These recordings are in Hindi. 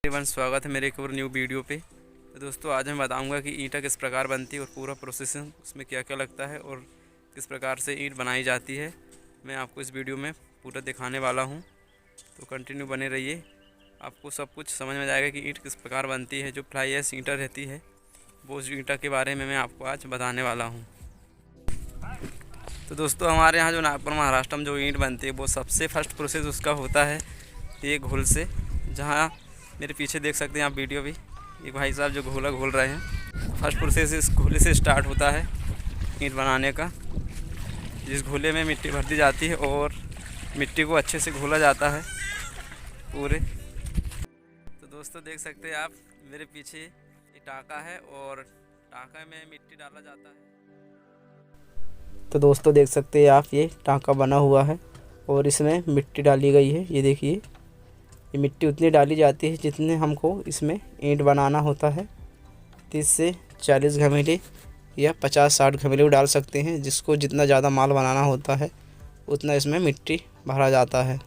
एवरीवन, स्वागत है मेरे एक और न्यू वीडियो पे। तो दोस्तों, आज मैं बताऊंगा कि ईंट किस प्रकार बनती है और पूरा प्रोसेसिंग उसमें क्या क्या लगता है और किस प्रकार से ईंट बनाई जाती है। मैं आपको इस वीडियो में पूरा दिखाने वाला हूं, तो कंटिन्यू बने रहिए। आपको सब कुछ समझ में जाएगा कि ईंट किस प्रकार बनती है। जो फ्लाई ऐश ईंटा रहती है, वो उस ईंटा के बारे में मैं आपको आज बताने वाला हूँ। तो दोस्तों, हमारे यहाँ जो नागपुर महाराष्ट्र में जो ईंट बनती है, वो सबसे फर्स्ट प्रोसेस उसका होता है ये घोल से। जहाँ मेरे पीछे देख सकते हैं आप वीडियो भी, एक भाई साहब जो घोला घोल रहे हैं। फर्स्ट प्रोसेस इस घोले से स्टार्ट होता है ईंट बनाने का। जिस घोले में मिट्टी भर दी जाती है और मिट्टी को अच्छे से घोला जाता है पूरे। तो दोस्तों, देख सकते हैं आप मेरे पीछे ये टाँका है और टाँका में मिट्टी डाला जाता है। तो दोस्तों, देख सकते हैं आप ये टाँका बना हुआ है और इसमें मिट्टी डाली गई है। ये देखिए, ये मिट्टी उतनी डाली जाती है जितने हमको इसमें ईंट बनाना होता है। 30 से 40 घमेले या 50-60 घमेले भी डाल सकते हैं। जिसको जितना ज़्यादा माल बनाना होता है उतना इसमें मिट्टी भरा जाता है।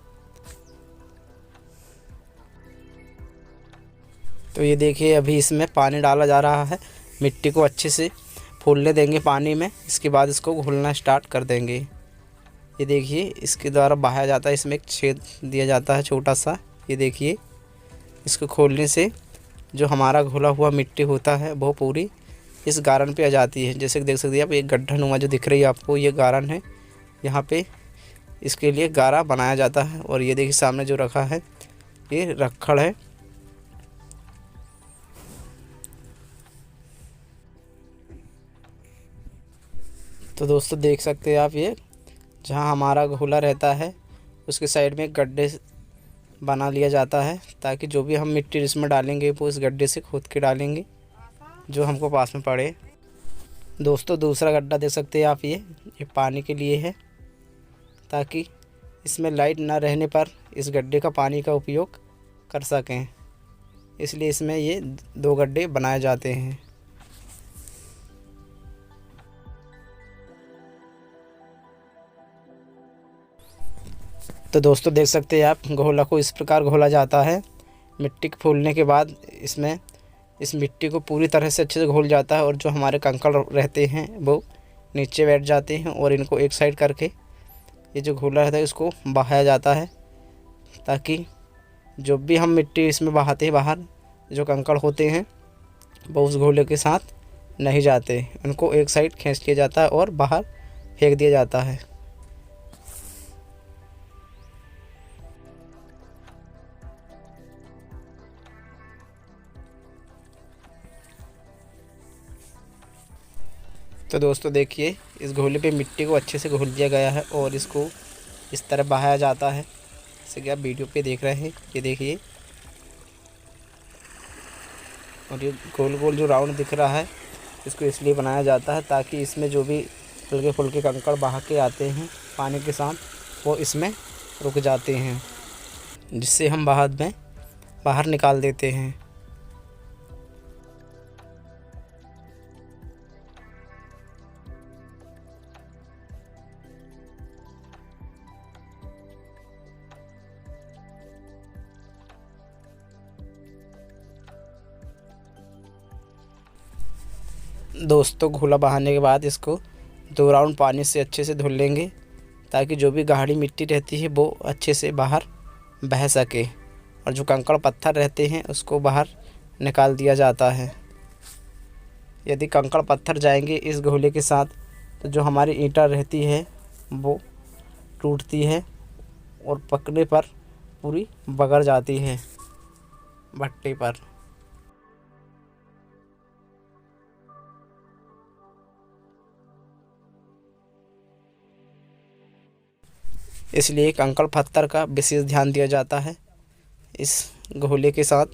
तो ये देखिए, अभी इसमें पानी डाला जा रहा है। मिट्टी को अच्छे से फूलने देंगे पानी में। इसके बाद इसको घोलना स्टार्ट कर देंगे। ये देखिए, इसके द्वारा बहाया जाता है। इसमें एक छेद दिया जाता है छोटा सा। ये देखिए, इसको खोलने से जो हमारा घोला हुआ मिट्टी होता है वो पूरी इस गारन पे आ जाती है। जैसे कि देख सकते हैं आप, एक गड्ढा नुमा जो दिख रही है आपको, ये गारन है। यहाँ पे इसके लिए गारा बनाया जाता है। और ये देखिए, सामने जो रखा है ये रखड़ है। तो दोस्तों, देख सकते हैं आप, ये जहाँ हमारा घोला रहता है उसके साइड में एक गड्ढे बना लिया जाता है, ताकि जो भी हम मिट्टी इसमें डालेंगे वो इस गड्ढे से खोद के डालेंगे जो हमको पास में पड़े। दोस्तों, दूसरा गड्ढा देख सकते हैं आप, ये पानी के लिए है, ताकि इसमें लाइट ना रहने पर इस गड्ढे का पानी का उपयोग कर सकें। इसलिए इसमें ये 2 गड्ढे बनाए जाते हैं। तो दोस्तों, देख सकते हैं आप, घोला को इस प्रकार घोला जाता है। मिट्टी के फूलने के बाद इसमें इस मिट्टी को पूरी तरह से अच्छे से घोल जाता है और जो हमारे कंकड़ रहते हैं वो नीचे बैठ जाते हैं और इनको एक साइड करके ये जो घोला रहता है इसको बहाया जाता है, ताकि जो भी हम मिट्टी इसमें बहाते हैं बाहर, जो कंकड़ होते हैं वो उस घोले के साथ नहीं जाते। उनको एक साइड खींच लिया जाता है और बाहर फेंक दिया जाता है। तो दोस्तों, देखिए, इस घोले पे मिट्टी को अच्छे से घोल दिया गया है और इसको इस तरह बहाया जाता है, जैसे कि आप वीडियो पे देख रहे हैं। ये देखिए, और ये गोल गोल जो राउंड दिख रहा है इसको इसलिए बनाया जाता है ताकि इसमें जो भी हल्के फुल्के कंकड़ बहा के आते हैं पानी के साथ, वो इसमें रुक जाते हैं, जिससे हम बाद में बाहर निकाल देते हैं। दोस्तों, घोला बहाने के बाद इसको 2 राउंड पानी से अच्छे से धुल लेंगे, ताकि जो भी गाढ़ी मिट्टी रहती है वो अच्छे से बाहर बह सके और जो कंकड़ पत्थर रहते हैं उसको बाहर निकाल दिया जाता है। यदि कंकड़ पत्थर जाएंगे इस घोले के साथ तो जो हमारी ईंटा रहती है वो टूटती है और पकने पर पूरी बगड़ जाती है भट्टे पर। इसलिए कंकड़ पत्थर का विशेष ध्यान दिया जाता है इस घोले के साथ।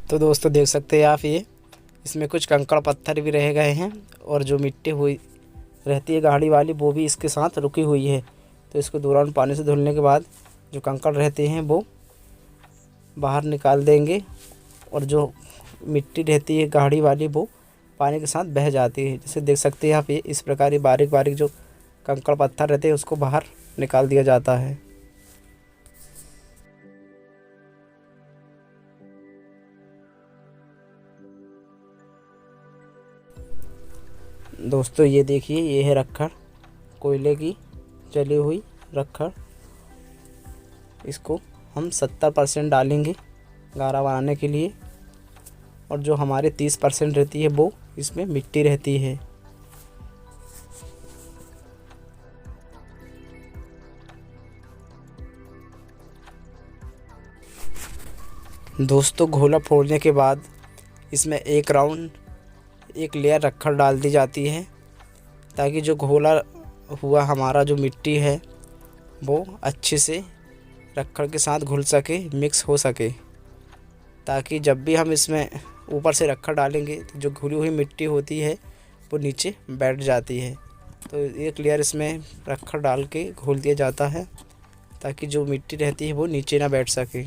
तो दोस्तों, देख सकते हैं आप, ये इसमें कुछ कंकड़ पत्थर भी रह गए हैं और जो मिट्टी हुई रहती है गाढ़ी वाली वो भी इसके साथ रुकी हुई है। तो इसको 2 राउंड पानी से धुलने के बाद जो कंकड़ रहते हैं वो बाहर निकाल देंगे और जो मिट्टी रहती है गाढ़ी वाली वो पानी के साथ बह जाती है। जैसे देख सकते हैं आप, ये इस प्रकार बारीक बारीक जो कंकड़ पत्थर रहते हैं उसको बाहर निकाल दिया जाता है। दोस्तों ये देखिए, ये है रक्खड़, कोयले की जली हुई रक्खड़। इसको हम 70% डालेंगे गारा बनाने के लिए, और जो हमारे 30% रहती है वो इसमें मिट्टी रहती है। दोस्तों घोला फोड़ने के बाद इसमें एक लेयर रक्खड़ डाल दी जाती है, ताकि जो घोला हुआ हमारा जो मिट्टी है वो अच्छे से रक्खड़ के साथ घुल सके, मिक्स हो सके, ताकि जब भी हम इसमें ऊपर से रक्खड़ डालेंगे तो जो घुली हुई मिट्टी होती है वो नीचे बैठ जाती है। तो एक लेयर इसमें रक्खड़ डाल के घोल दिया जाता है, ताकि जो मिट्टी रहती है वो नीचे ना बैठ सके।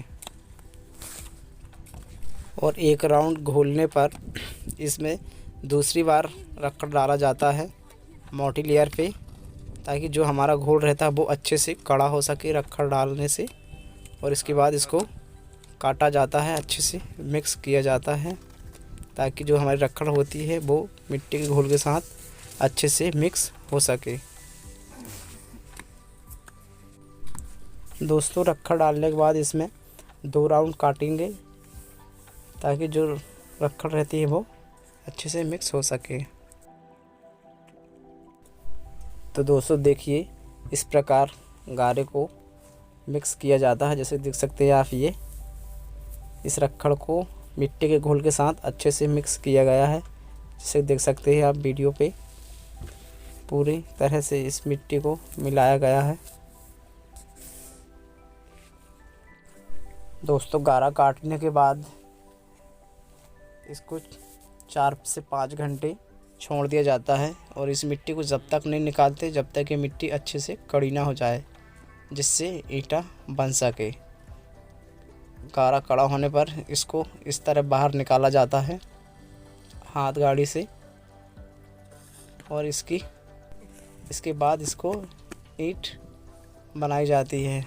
और एक राउंड घोलने पर इसमें दूसरी बार रक्खड़ डाला जाता है मोटी लेयर पे, ताकि जो हमारा घोल रहता है वो अच्छे से कड़ा हो सके रक्खड़ डालने से। और इसके बाद इसको काटा जाता है, अच्छे से मिक्स किया जाता है, ताकि जो हमारी रक्खड़ होती है वो मिट्टी के घोल के साथ अच्छे से मिक्स हो सके। दोस्तों रक्खड़ डालने के बाद इसमें 2 राउंड काटेंगे, ताकि जो रक्खड़ रहती है वो अच्छे से मिक्स हो सके। तो दोस्तों देखिए, इस प्रकार गारे को मिक्स किया जाता है। जैसे देख सकते हैं आप, ये इस रक्खड़ को मिट्टी के घोल के साथ अच्छे से मिक्स किया गया है। जैसे देख सकते हैं आप वीडियो पे, पूरी तरह से इस मिट्टी को मिलाया गया है। दोस्तों गारा काटने के बाद इसको 4 से 5 घंटे छोड़ दिया जाता है, और इस मिट्टी को जब तक नहीं निकालते जब तक ये मिट्टी अच्छे से कड़ी ना हो जाए, जिससे ईंटा बन सके। गारा कड़ा होने पर इसको इस तरह बाहर निकाला जाता है हाथ गाड़ी से, और इसके बाद इसको ईंट बनाई जाती है।